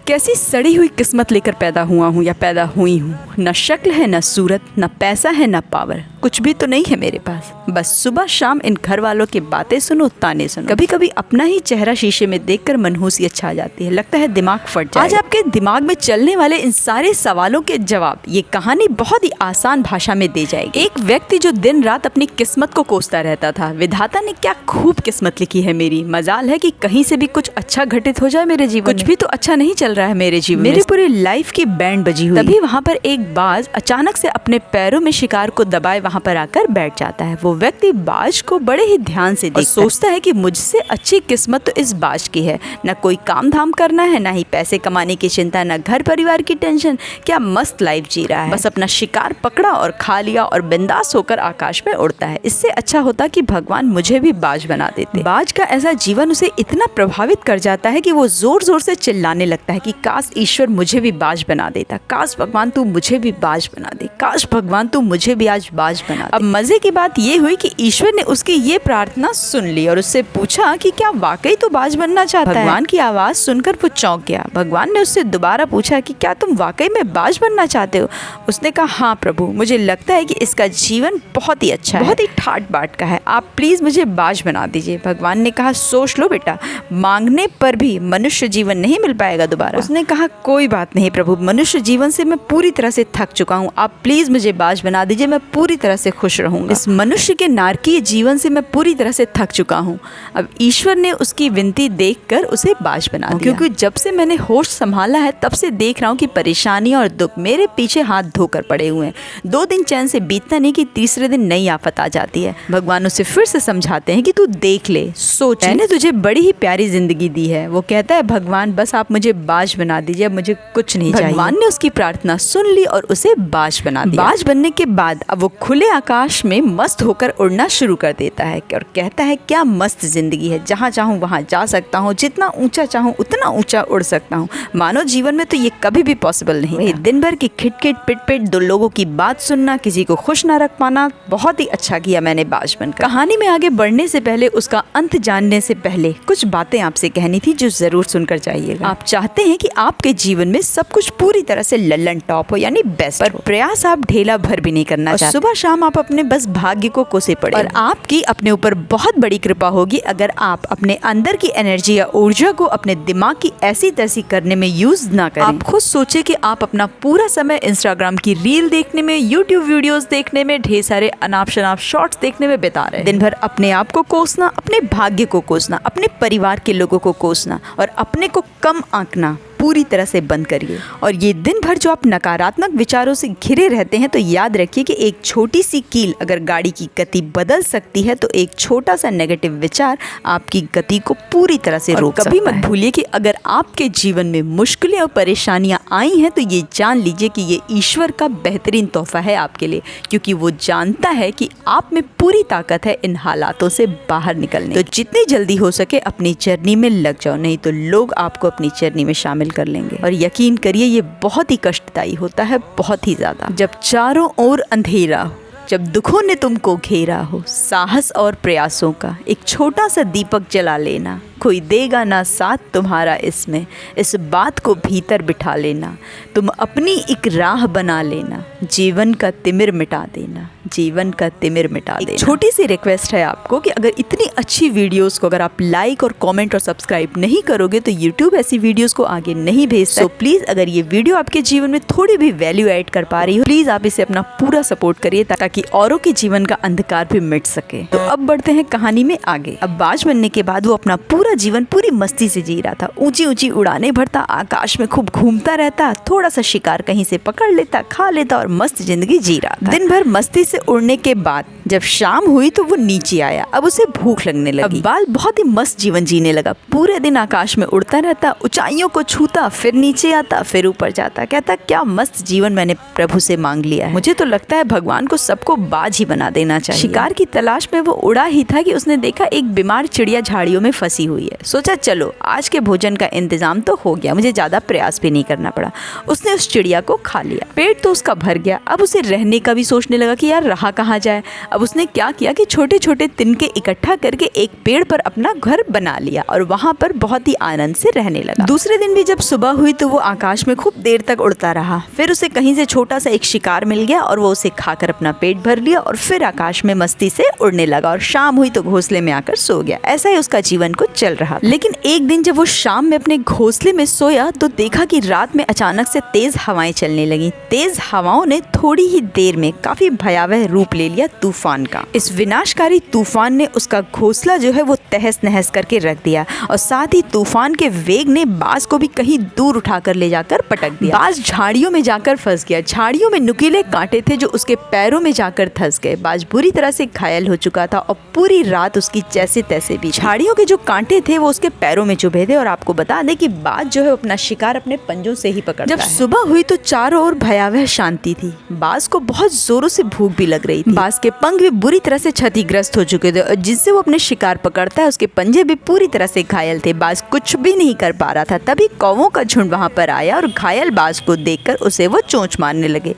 कैसी सड़ी हुई किस्मत लेकर पैदा हुआ हूँ या पैदा हुई हूँ। न शक्ल है, न सूरत, न पैसा है, न पावर, कुछ भी तो नहीं है मेरे पास। बस सुबह शाम इन घर वालों की बातें सुनो, ताने सुनो। कभी कभी अपना ही चेहरा शीशे में देखकर मनहूसियत छा जाती है, लगता है दिमाग फट जाए। आज आपके दिमाग में चलने वाले इन सारे सवालों के जवाब ये कहानी बहुत ही आसान भाषा में दे जाएगी। एक व्यक्ति जो दिन रात अपनी किस्मत को कोसता रहता था। विधाता ने क्या खूब किस्मत लिखी है मेरी, मजाल है कि कहीं से भी कुछ अच्छा घटित हो जाए मेरे जीवन। कुछ भी तो अच्छा नहीं चल रहा है मेरे जीवन। मेरी पूरी लाइफ की बैंड बजी हुई। तभी वहाँ पर एक बाज अचानक से अपने पैरों में शिकार को दबाए वहाँ पर आकर बैठ जाता है। वो व्यक्ति बाज को बड़े ही ध्यान से देखता है, सोचता है कि मुझसे अच्छी किस्मत तो इस बाज की है। न कोई काम धाम करना है, न ही पैसे कमाने की चिंता, न घर परिवार की टेंशन। क्या मस्त लाइफ जी रहा है। बस अपना शिकार पकड़ा और खा लिया और बिंदास होकर आकाश में उड़ता है। इससे अच्छा होता कि भगवान मुझे भी बाज बना देते। बाज का ऐसा जीवन उसे इतना प्रभावित कर जाता है कि वो जोर जोर से चिल्लाने लगता है कि काश ईश्वर मुझे भी बाज बना देता, काश भगवान तू मुझे भी बाज बना दे, काश भगवान तू मुझे भी आज बाज बना दे। अब मजे की बात ये हुई कि ईश्वर ने उसकी ये प्रार्थना सुन ली और उससे पूछा कि क्या वाकई तू बाज बनना चाहता है। भगवान की आवाज सुनकर वो चौंक गया। भगवान ने उससे दोबारा पूछा कि क्या तुम वाकई में बाज बनना चाहते हो। उसने कहा, हाँ प्रभु, मुझे लगता है कि इसका जीवन बहुत ही अच्छा है, बहुत ही ठाट बाट का है, आप प्लीज मुझे बाज बना दीजिए। भगवान ने कहा, सोच लो बेटा, मांगने पर भी मनुष्य जीवन नहीं मिल पाएगा दोबारा। उसने कहा, कोई बात नहीं प्रभु, मनुष्य जीवन से मैं पूरी तरह से थक चुका हूँ, आप प्लीज मुझे बाज बना दीजिए, मैं पूरी तरह से खुश रहूंगा। इस मनुष्य के नारकीय जीवन से मैं पूरी तरह से थक चुका हूँ। अब ईश्वर ने उसकी विनती देखकर उसे बाज बना दिया। क्योंकि जब से मैंने होश संभाला है तब से देख रहा हूँ कि परेशानी और दुख मेरे पीछे हाथ धोकर पड़े हुए हैं। 2 दिन चैन से बीतता नहीं कि तीसरे दिन नई आफत आ जाती है। भगवान उसे फिर से समझाते हैं कि तू देख ले, सोच, मैंने तुझे बड़ी ही प्यारी जिंदगी दी है। वो कहता है, भगवान बस आप मुझे बाज बना दीजिए, अब मुझे कुछ नहीं चाहिए। भगवान ने उसकी प्रार्थना सुन ली और उसे बाज बना दिया। बाज बनने के बाद अब वो खुले आकाश में मस्त होकर उड़ना शुरू कर देता है और कहता है, क्या मस्त जिंदगी है, जहाँ चाहूँ वहाँ जा सकता हूँ, जितना ऊंचा चाहूँ उतना ऊंचा उड़ सकता हूँ। मानव जीवन में तो ये कभी भी पॉसिबल नहीं। दिन भर की खिटखिट पिट-पिट, 2 लोगों की बात सुनना, किसी को खुश ना रख पाना, बहुत ही अच्छा किया मैंने बाज बनकर। कहानी में आगे बढ़ने से पहले, उसका अंत जानने से पहले कुछ बातें आपसे कहनी थी जो जरूर सुनकर जाइएगा। आप चाहते हैं कि आपके जीवन में सब कुछ पूरी तरह से लल्लन टॉप हो, यानी बेस्ट, पर प्रयास आप ढेला भर भी नहीं करना चाहते। सुबह शाम आप अपने बस भाग्य को कोसे पड़े और आपकी अपने ऊपर बहुत बड़ी कृपा होगी अगर आप अपने अंदर की एनर्जी या ऊर्जा को अपने दिमाग की ऐसी तैसी करने में यूज ना करें। आप खुद सोचे कि आप अपना पूरा समय इंस्टाग्राम की रील देखने में, यूट्यूब वीडियोस देखने में, ढेर सारे अनाप शनाप शॉर्ट्स देखने में बिता रहे हैं। दिन भर अपने आप को कोसना, अपने भाग्य को कोसना, अपने परिवार के लोगों को कोसना और अपने को कम आंकना पूरी तरह से बंद करिए। और ये दिन भर जो आप नकारात्मक विचारों से घिरे रहते हैं, तो याद रखिए कि एक छोटी सी कील अगर गाड़ी की गति बदल सकती है, तो एक छोटा सा नेगेटिव विचार आपकी गति को पूरी तरह से रोक सकता है। कभी मत भूलिए कि अगर आपके जीवन में मुश्किलें और परेशानियां आई हैं, तो ये जान लीजिए कि ये ईश्वर का बेहतरीन तोहफा है आपके लिए, क्योंकि वो जानता है कि आप में पूरी ताकत है इन हालातों से बाहर निकलने। तो जितनी जल्दी हो सके अपनी जर्नी में लग जाओ, नहीं तो लोग आपको अपनी जर्नी में शामिल कर लेंगे। और यकीन करिए, ये बहुत ही कष्टदायी होता है, बहुत ही ज्यादा। जब चारों ओर अंधेरा हो, जब दुखों ने तुमको घेरा हो, साहस और प्रयासों का एक छोटा सा दीपक जला लेना। कोई देगा ना साथ तुम्हारा इसमें, इस बात को भीतर बिठा लेना। तुम अपनी एक राह बना लेना, जीवन का तिमिर मिटा देना, जीवन का तिमिर मिटा देना। छोटी सी रिक्वेस्ट है आपको कि अगर इतनी अच्छी वीडियोस को अगर आप लाइक और कमेंट और सब्सक्राइब नहीं करोगे, तो यूट्यूब ऐसी वीडियोस को आगे नहीं भेजता। तो प्लीज, अगर ये वीडियो आपके जीवन में थोड़ी भी वैल्यू ऐड कर पा रही हो, प्लीज आप इसे अपना पूरा सपोर्ट करिए, ताकि औरों के जीवन का अंधकार भी मिट सके। तो अब बढ़ते हैं कहानी में आगे। अब बाज बनने के बाद वो अपना पूरा जीवन पूरी मस्ती से जी रहा था। ऊंची ऊंची उड़ानें भरता, आकाश में खूब घूमता रहता, थोड़ा सा शिकार कहीं से पकड़ लेता, खा लेता और मस्त जिंदगी जी रहा था। दिन भर मस्ती से उड़ने के बाद जब शाम हुई तो वो नीचे आया। अब उसे भूख लगने लगी। अब बाल बहुत ही मस्त जीवन जीने लगा। पूरे दिन आकाश में उड़ता रहता, ऊंचाइयों को छूता, फिर नीचे आता, फिर ऊपर जाता। कहता, क्या मस्त जीवन मैंने प्रभु से मांग लिया है। मुझे तो लगता है भगवान को सबको बाज ही बना देना चाहिए। शिकार की तलाश में वो उड़ा ही था कि उसने देखा एक बीमार चिड़िया झाड़ियों में फंसी हुई है। सोचा, चलो आज के भोजन का इंतजाम तो हो गया, मुझे ज्यादा प्रयास भी नहीं करना पड़ा। उसने उस चिड़िया को खा लिया। पेट तो उसका भर गया। अब उसे रहने का भी सोचने लगा कि यार रहा कहाँ जाए। अब अब उसने क्या किया कि छोटे छोटे तिनके इकट्ठा करके एक पेड़ पर अपना घर बना लिया और वहाँ पर बहुत ही आनंद से रहने लगा। दूसरे दिन भी जब सुबह हुई तो वो आकाश में खूब देर तक उड़ता रहा। फिर उसे कहीं से छोटा सा एक शिकार मिल गया और वो उसे खाकर अपना पेट भर लिया और फिर आकाश में मस्ती से उड़ने लगा और शाम हुई तो घोंसले में आकर सो गया। ऐसा ही उसका जीवन कुछ चल रहा। लेकिन एक दिन जब वो शाम में अपने घोंसले में सोया तो देखा कि रात में अचानक से तेज हवाएं चलने लगी। तेज हवाओं ने थोड़ी ही देर में काफी भयावह रूप ले लिया तूफान का। इस विनाशकारी तूफान ने उसका घोंसला जो है वो तहस नहस करके रख दिया और साथ ही तूफान के वेग ने बाज को भी कहीं दूर उठाकर ले जाकर पटक दिया। बाज झाड़ियों में जाकर फंस गया। झाड़ियों में नुकीले कांटे थे जो उसके पैरों में जाकर धंस गए। बाज बुरी तरह से घायल हो चुका था और पूरी रात उसकी जैसे तैसे भी। झाड़ियों के जो कांटे थे वो उसके पैरों में चुभे थे और आपको बता दें कि बाज जो है अपना शिकार अपने पंजों से ही पकड़ता है। जब सुबह हुई तो चारों ओर भयावह शांति थी। बाज को बहुत जोरों से भूख भी लग रही थी। बाज के पंख भी बुरी तरह से क्षतिग्रस्त हो चुके थे और जिससे वो अपने शिकार पकड़ता है उसके पंजे भी पूरी तरह से घायल थे। बाज कुछ भी नहीं कर पा रहा था। तभी कौवों का झुंड वहां पर आया और घायल बाज को देखकर उसे वो चोंच मारने लगे।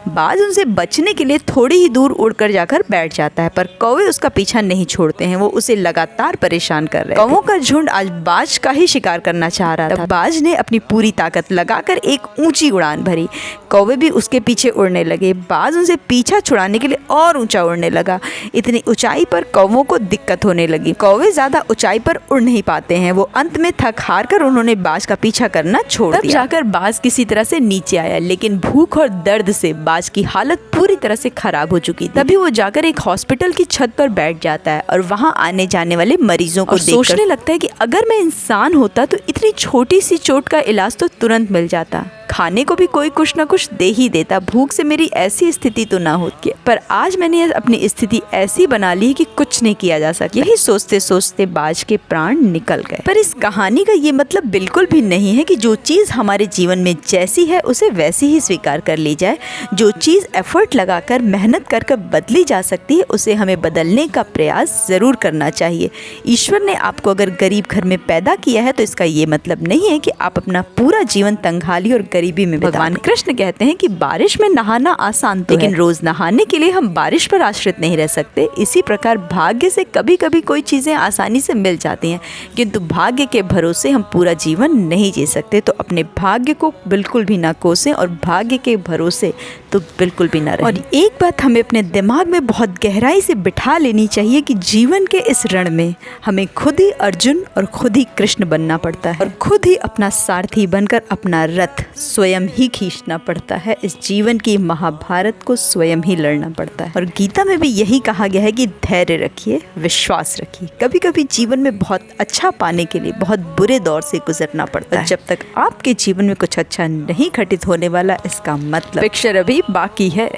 बाज उनसे बचने के लिए थोड़ी ही दूर उड़कर जाकर बैठ जाता है पर कौवे उसका पीछा नहीं छोड़ते हैं। वो उसे लगातार परेशान कर रहे हैं। कौवों का झुंड आज बाज का ही शिकार करना चाह रहा था। बाज ने अपनी पूरी ताकत लगाकर एक ऊंची उड़ान भरी। कौवे भी उसके पीछे उड़ने लगे। बाज उनसे पीछा छुड़ाने के लिए और ऊंचा उड़ने लगा। इतनी ऊंचाई पर कौवों को दिक्कत होने लगी। कौवे ज्यादा ऊंचाई पर उड़ नहीं पाते हैं। वो अंत में थक हार कर उन्होंने बाज का पीछा करना छोड़ दिया। तब जाकर बाज किसी तरह से नीचे आया लेकिन भूख और दर्द से बाज की हालत पूरी तरह से खराब हो चुकी थी। तभी वो जाकर एक हॉस्पिटल की छत पर बैठ जाता है और वहाँ आने जाने वाले मरीजों को सोचने लगता है कि अगर मैं इंसान होता तो इतनी छोटी सी चोट का इलाज तो तुरंत मिल जाता। खाने को भी कोई कुछ ना कुछ दे ही देता। भूख से मेरी ऐसी स्थिति तो ना होती। पर आज मैंने अपनी स्थिति ऐसी बना ली कि कुछ नहीं किया जा सकता। यही सोचते सोचते बाज के प्राण निकल गए। पर इस कहानी का ये मतलब बिल्कुल भी नहीं है कि जो चीज हमारे जीवन में जैसी है उसे वैसी ही स्वीकार कर ली जाए। जो चीज एफर्ट लगाकर मेहनत कर बदली जा सकती है उसे हमें बदलने का प्रयास जरूर करना चाहिए। ईश्वर ने आपको अगर गरीब घर में पैदा किया है तो इसका ये मतलब नहीं है कि आप अपना पूरा जीवन तंगहाली और गरीबी में। भगवान कृष्ण कहते हैं कि बारिश में नहाना आसान तो लेकिन रोज नहाने के लिए हम बारिश पर आश्रित नहीं रह सकते। इसी प्रकार भाग्य से कभी कभी कोई चीजें आसानी से मिल जाती हैं किंतु भाग्य के भरोसे हम पूरा जीवन नहीं जी सकते। तो अपने भाग्य को बिल्कुल भी ना कोसें और भाग्य के भरोसे तो बिल्कुल भी ना रहें। और एक बात हमें अपने दिमाग में बहुत गहराई से बिठा लेनी चाहिए कि जीवन के इस रण में हमें खुद ही अर्जुन और खुद ही कृष्ण बनना पड़ता है और खुद ही अपना सारथी बनकर अपना रथ स्वयं ही खींचना पड़ता है। इस जीवन की महाभारत को स्वयं ही लड़ना पड़ता है। और गीता में भी यही कहा गया है कि धैर्य रखिए, विश्वास रखिए। कभी कभी जीवन में बहुत अच्छा पाने के लिए बहुत बुरे दौर से गुजरना पड़ता है। जब तक आपके जीवन में कुछ अच्छा नहीं घटित होने वाला इसका मतलब पिक्चर अभी बाकी है।